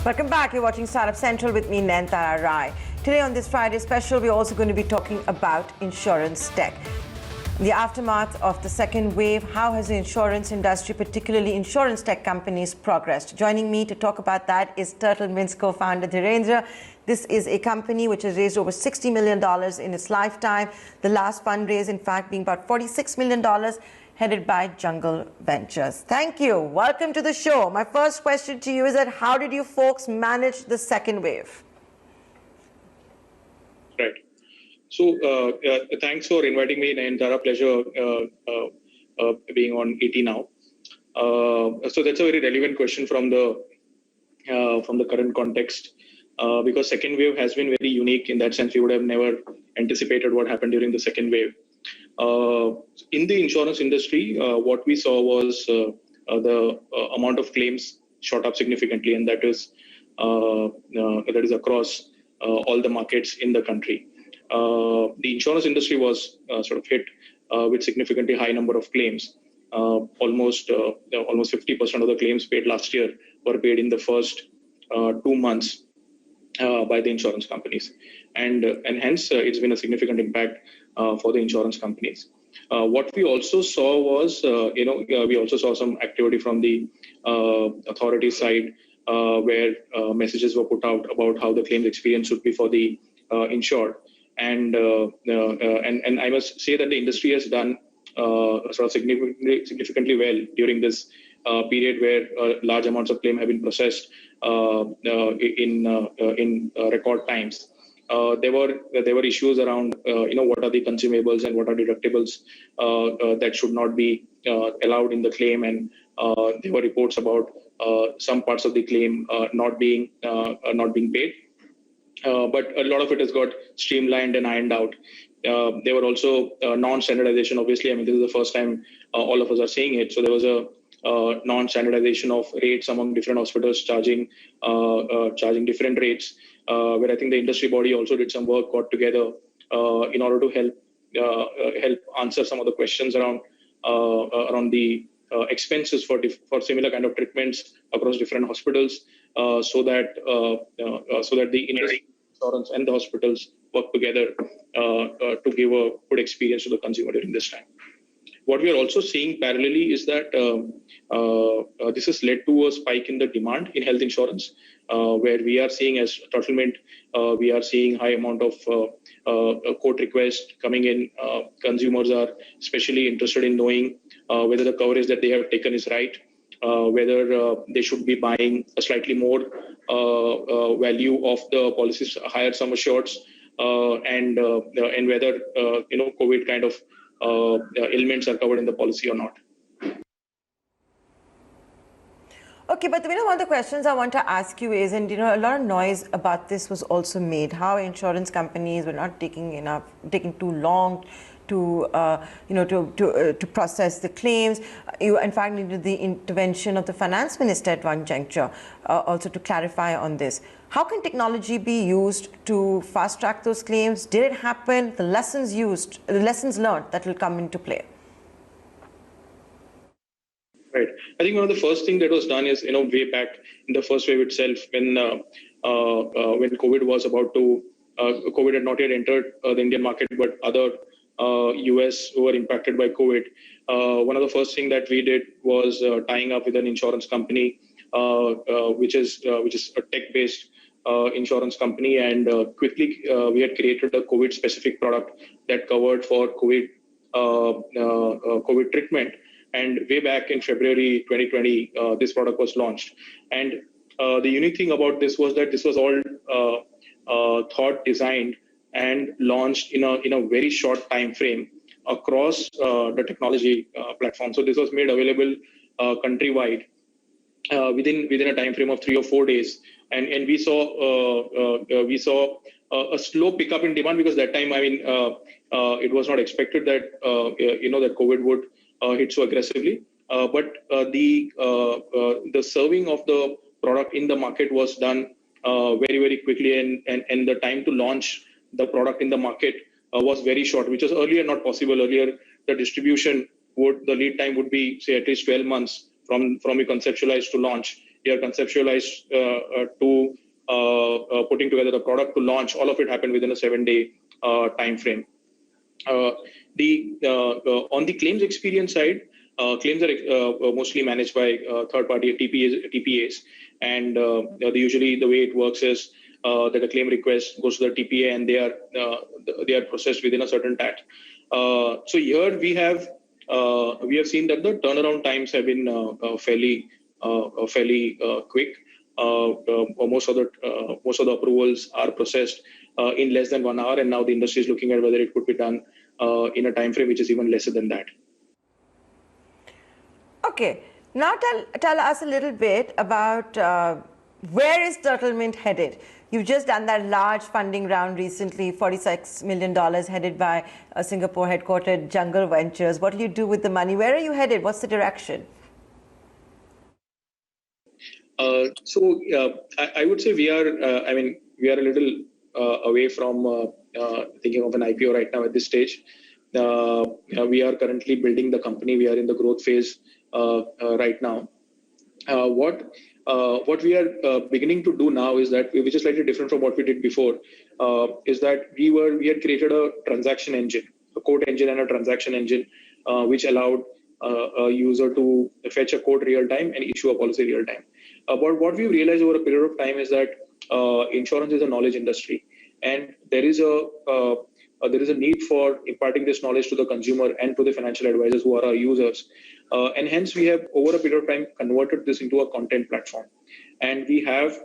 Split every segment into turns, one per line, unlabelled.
Welcome back. You're watching Startup Central with me, Nayantara Rai. Today on this Friday special, we're also going to be talking about insurance tech. In the aftermath of the second wave, how has the insurance industry, particularly insurance tech companies, progressed? Joining me to talk about that is TurtleMint's co-founder, Dhirendra. This is a company which has raised over $60 million in its lifetime. The last fundraise, in fact, being about $46 million, headed by Jungle Ventures. Thank you. Welcome to the show. My first question to you is that how did you folks manage the second wave?
Right. So thanks for inviting me, Nayantara. Pleasure being on ET now. So that's a very relevant question from the current context, because second wave has been very unique in that sense. We would have never anticipated what happened during the second wave. In the insurance industry, what we saw was the amount of claims shot up significantly, and that is across all the markets in the country. The insurance industry was sort of hit with significantly high number of claims. Almost 50% of the claims paid last year were paid in the first 2 months by the insurance companies, and hence it's been a significant impact for the insurance companies. What we also saw was, we also saw some activity from the authority side, where messages were put out about how the claims experience should be for the insured. And I must say that the industry has done sort of significantly well during this period where large amounts of claim have been processed in record times. There were issues around what are the consumables and what are deductibles that should not be allowed in the claim, and there were reports about some parts of the claim not being paid. But a lot of it has got streamlined and ironed out. There were also non-standardization. Obviously, I mean, this is the first time all of us are seeing it. So there was a non-standardization of rates among different hospitals, charging different rates. Where I think the industry body also did some work, got together in order to help answer some of the questions around the expenses for similar kind of treatments across different hospitals, so that the insurance and the hospitals work together to give a good experience to the consumer during this time. What we are also seeing parallelly is that this has led to a spike in the demand in health insurance, where we are seeing, as TurtleMint, we are seeing high amount of quote requests coming in. Consumers are especially interested in knowing whether the coverage that they have taken is right, whether they should be buying a slightly more value of the policies, higher sum assureds, and whether COVID kind of ailments are covered in the policy or not.
Okay, but one of the questions I want to ask you is, and a lot of noise about this was also made, how insurance companies were not taking too long to process the claims. You in fact needed the intervention of the finance minister at one juncture also to clarify on this. How can technology be used to fast track those claims? Did it happen? The lessons learned that will come into play.
Right. I think one of the first things that was done is, way back in the first wave itself, when COVID was about to, COVID had not yet entered the Indian market, but other US who were impacted by COVID. One of the first things that we did was tying up with an insurance company, which is a tech-based insurance company, and quickly we had created a COVID-specific product that covered for COVID treatment. And way back in February 2020, this product was launched. And the unique thing about this was that this was all thought, designed, and launched in a very short time frame across the technology platform. So this was made available countrywide within a time frame of 3 or 4 days. And we saw a slow pickup in demand, because that time, I mean, it was not expected that that COVID would hit so aggressively, but the serving of the product in the market was done very, very quickly, and the time to launch the product in the market was very short, which was earlier not possible. Earlier, the distribution the lead time would be, say, at least 12 months from you conceptualize to launch. we are conceptualized to putting together the product to launch. All of it happened within a 7-day time frame. On the claims experience side, claims are mostly managed by third-party TPAs, and usually the way it works is that a claim request goes to the TPA, and they are processed within a certain time. So here we have seen that the turnaround times have been fairly quick. Most of the approvals are processed in less than 1 hour, and now the industry is looking at whether it could be done in a time frame which is even lesser than that.
Okay, now tell us a little bit about where is TurtleMint headed? You've just done that large funding round recently, $46 million, headed by a Singapore headquartered Jungle Ventures. What do you do with the money? Where are you headed? What's the direction?
So I would say we are a little away from thinking of an IPO right now at this stage. We are currently building the company. We are in the growth phase right now. What we are beginning to do now is that, which is slightly different from what we did before, is that we had created a transaction engine, a quote engine and a transaction engine, which allowed a user to fetch a quote real time and issue a policy real time. But what we realized over a period of time is that insurance is a knowledge industry, and there is a need for imparting this knowledge to the consumer and to the financial advisors who are our users. And hence we have, over a period of time, converted this into a content platform. And we have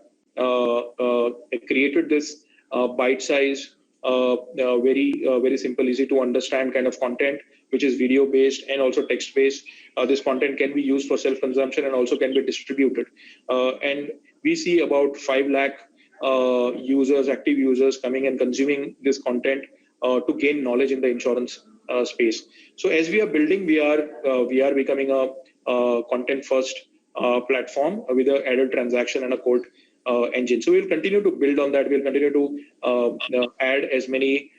created this bite-sized, very simple, easy to understand kind of content, which is video-based and also text-based. This content can be used for self-consumption and also can be distributed. And we see about 5 lakh active users coming and consuming this content to gain knowledge in the insurance space. So as we are building, we are becoming a content-first platform with an added transaction and a quote engine. So we'll continue to build on that. We'll continue to add as many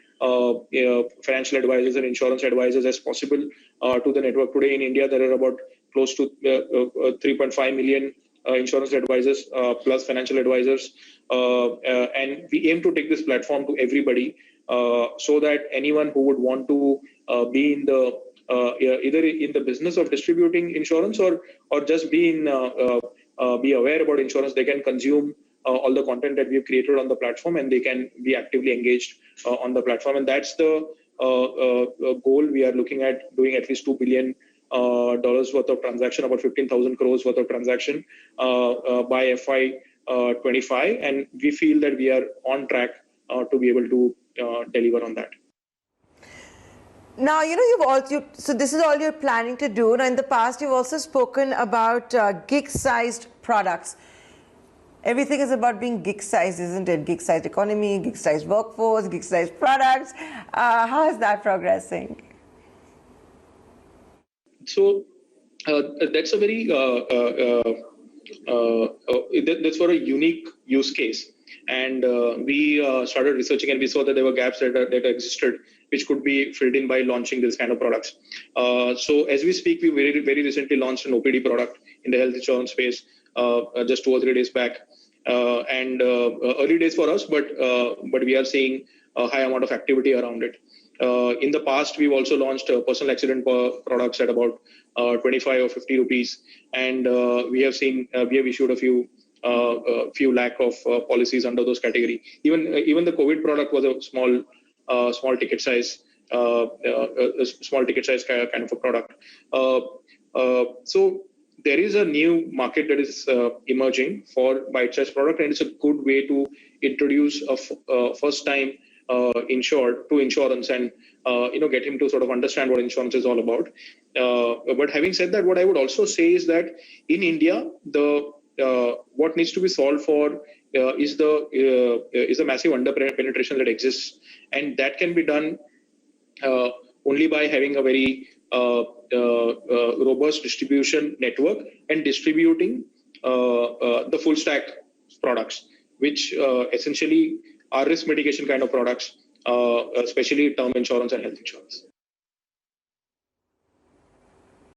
financial advisors and insurance advisors as possible to the network. Today in India, there are about close to 3.5 million insurance advisors plus financial advisors, and we aim to take this platform to everybody, so that anyone who would want to be in the either in the business of distributing insurance or just be aware about insurance, they can consume all the content that we've created on the platform, and they can be actively engaged on the platform. And that's the goal. We are looking at doing at least $2 billion worth of transaction, about 15,000 crores worth of transaction by FY25, and we feel that we are on track to be able to deliver on that.
Now, so this is all you're planning to do. Now, in the past, you've also spoken about gig-sized products. Everything is about being gig-sized, isn't it? Gig-sized economy, gig-sized workforce, gig-sized products. How is that progressing?
So that's a very that's for a unique use case, and we started researching, and we saw that there were gaps that existed, which could be filled in by launching this kind of products. So as we speak, we very recently launched an OPD product in the health insurance space just 2 or 3 days back, and early days for us, but we are seeing a high amount of activity around it. In the past, we've also launched personal accident products at about 25 or 50 rupees, and we have issued a few lakh of policies under those category. Even the COVID product was a small ticket size, kind of a product. So there is a new market that is emerging for bite-sized product, and it's a good way to introduce a first-time insured to insurance, and get him to sort of understand what insurance is all about. But having said that, what I would also say is that in India, what needs to be solved for is the massive under penetration that exists, and that can be done only by having a very robust distribution network and distributing the full stack products, which essentially are risk mitigation kind of products, especially term insurance and health insurance.